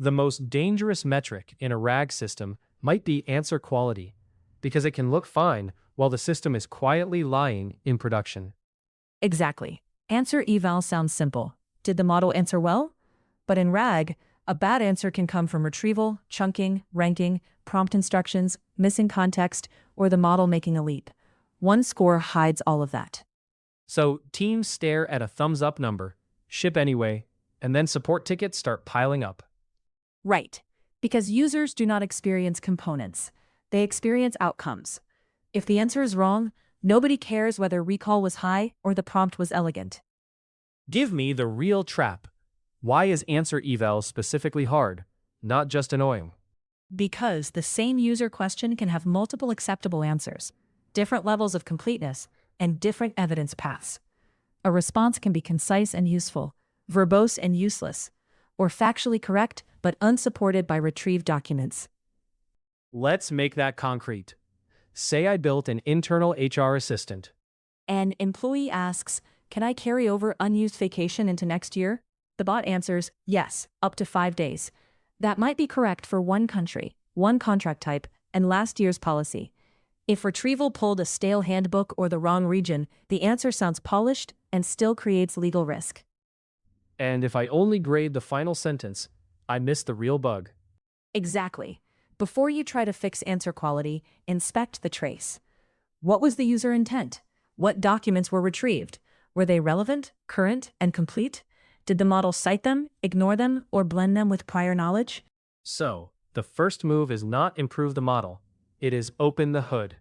The most dangerous metric in a RAG system might be answer quality, because it can look fine while the system is quietly lying in production. Exactly. Answer eval sounds simple. Did the model answer well? But in RAG, a bad answer can come from retrieval, chunking, ranking, prompt instructions, missing context, or the model making a leap. One score hides all of that. So teams stare at a thumbs up number, ship anyway, and then support tickets start piling up. Right. Because users do not experience components. They experience outcomes. If the answer is wrong, nobody cares whether recall was high or the prompt was elegant. Give me the real trap. Why is answer eval specifically hard, not just annoying? Because the same user question can have multiple acceptable answers, different levels of completeness, and different evidence paths. A response can be concise and useful, verbose and useless, or factually correct but unsupported by retrieved documents. Let's make that concrete. Say I built an internal HR assistant. An employee asks, "Can I carry over unused vacation into next year?" The bot answers, "Yes, up to 5 days." That might be correct for one country, one contract type, and last year's policy. If retrieval pulled a stale handbook or the wrong region, the answer sounds polished and still creates legal risk. And if I only grade the final sentence, I miss the real bug. Exactly. Before you try to fix answer quality, inspect the trace. What was the user intent? What documents were retrieved? Were they relevant, current, and complete? Did the model cite them, ignore them, or blend them with prior knowledge? So, the first move is not improve the model. It is open the hood.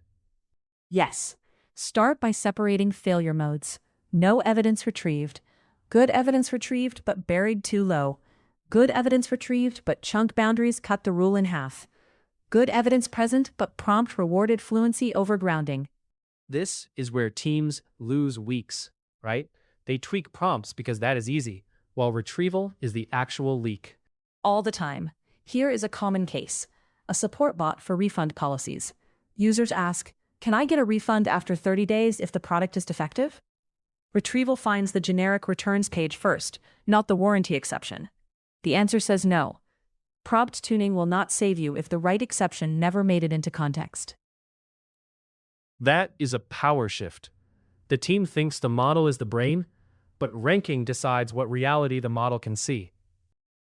Yes. Start by separating failure modes. No evidence retrieved. Good evidence retrieved but buried too low. Good evidence retrieved but chunk boundaries cut the rule in half. Good evidence present but prompt rewarded fluency over grounding. This is where teams lose weeks, right? They tweak prompts because that is easy, while retrieval is the actual leak. All the time. Here is a common case. A support bot for refund policies. Users ask, "Can I get a refund after 30 days if the product is defective?" Retrieval finds the generic returns page first, not the warranty exception. The answer says no. Prompt tuning will not save you if the right exception never made it into context. That is a power shift. The team thinks the model is the brain, but ranking decides what reality the model can see.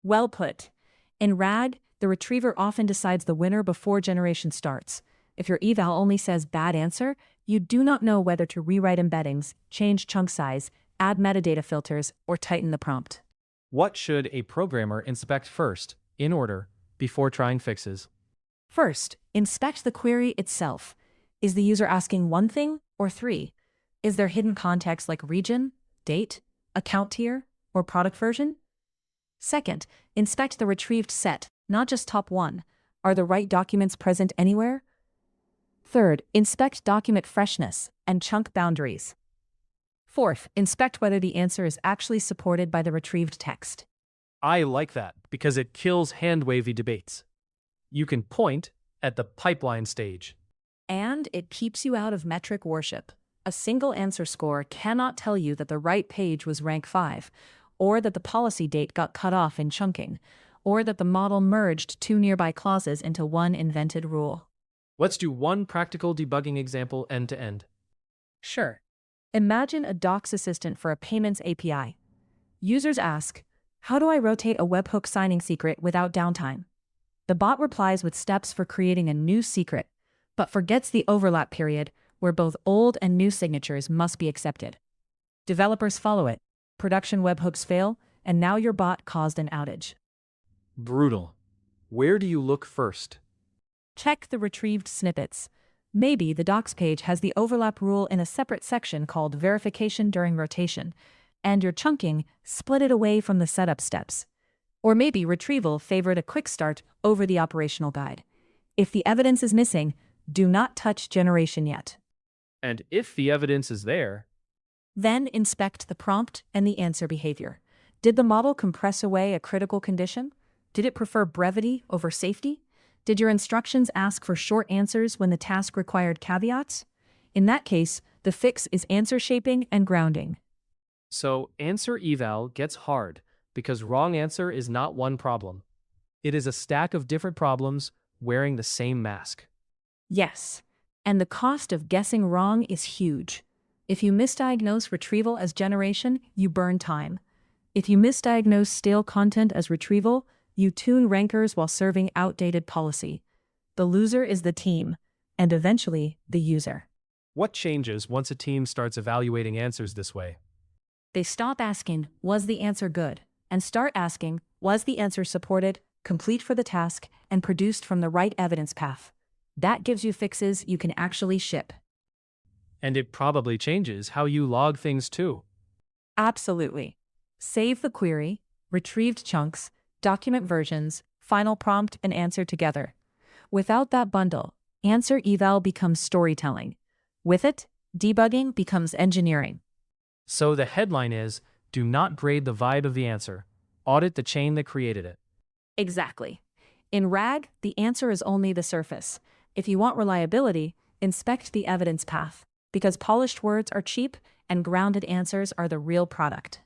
Well put. In RAG, the retriever often decides the winner before generation starts. If your eval only says bad answer, you do not know whether to rewrite embeddings, change chunk size, add metadata filters, or tighten the prompt. What should a programmer inspect first, in order, before trying fixes? First, inspect the query itself. Is the user asking one thing or three? Is there hidden context like region, date, account tier, or product version? Second, inspect the retrieved set, not just top one. Are the right documents present anywhere? Third, inspect document freshness and chunk boundaries. Fourth, inspect whether the answer is actually supported by the retrieved text. I like that because it kills hand-wavy debates. You can point at the pipeline stage. And it keeps you out of metric worship. A single answer score cannot tell you that the right page was rank 5, or that the policy date got cut off in chunking, or that the model merged 2 nearby clauses into one invented rule. Let's do one practical debugging example end-to-end. Sure. Imagine a docs assistant for a payments API. Users ask, "How do I rotate a webhook signing secret without downtime?" The bot replies with steps for creating a new secret, but forgets the overlap period where both old and new signatures must be accepted. Developers follow it. Production webhooks fail, and now your bot caused an outage. Brutal. Where do you look first? Check the retrieved snippets. Maybe the docs page has the overlap rule in a separate section called verification during rotation, and your chunking split it away from the setup steps. Or maybe retrieval favored a quick start over the operational guide. If the evidence is missing, do not touch generation yet. And if the evidence is there, Then inspect the prompt and the answer behavior. Did the model compress away a critical condition? Did it prefer brevity over safety? Did your instructions ask for short answers when the task required caveats? In that case, the fix is answer shaping and grounding. so answer eval gets hard because wrong answer is not one problem. It is a stack of different problems wearing the same mask. Yes, and the cost of guessing wrong is huge. If you misdiagnose retrieval as generation, you burn time. If you misdiagnose stale content as retrieval, you tune rankers while serving outdated policy. The loser is the team, and eventually the user. What changes once a team starts evaluating answers this way? They stop asking, was the answer good? And start asking, was the answer supported, complete for the task, and produced from the right evidence path? That gives you fixes you can actually ship. And it probably changes how you log things too. Absolutely. Save the query, retrieved chunks, document versions, final prompt, and answer together. Without that bundle, answer eval becomes storytelling. With it, debugging becomes engineering. So the headline is, do not grade the vibe of the answer. Audit the chain that created it. Exactly. In RAG, the answer is only the surface. If you want reliability, inspect the evidence path, because polished words are cheap and grounded answers are the real product.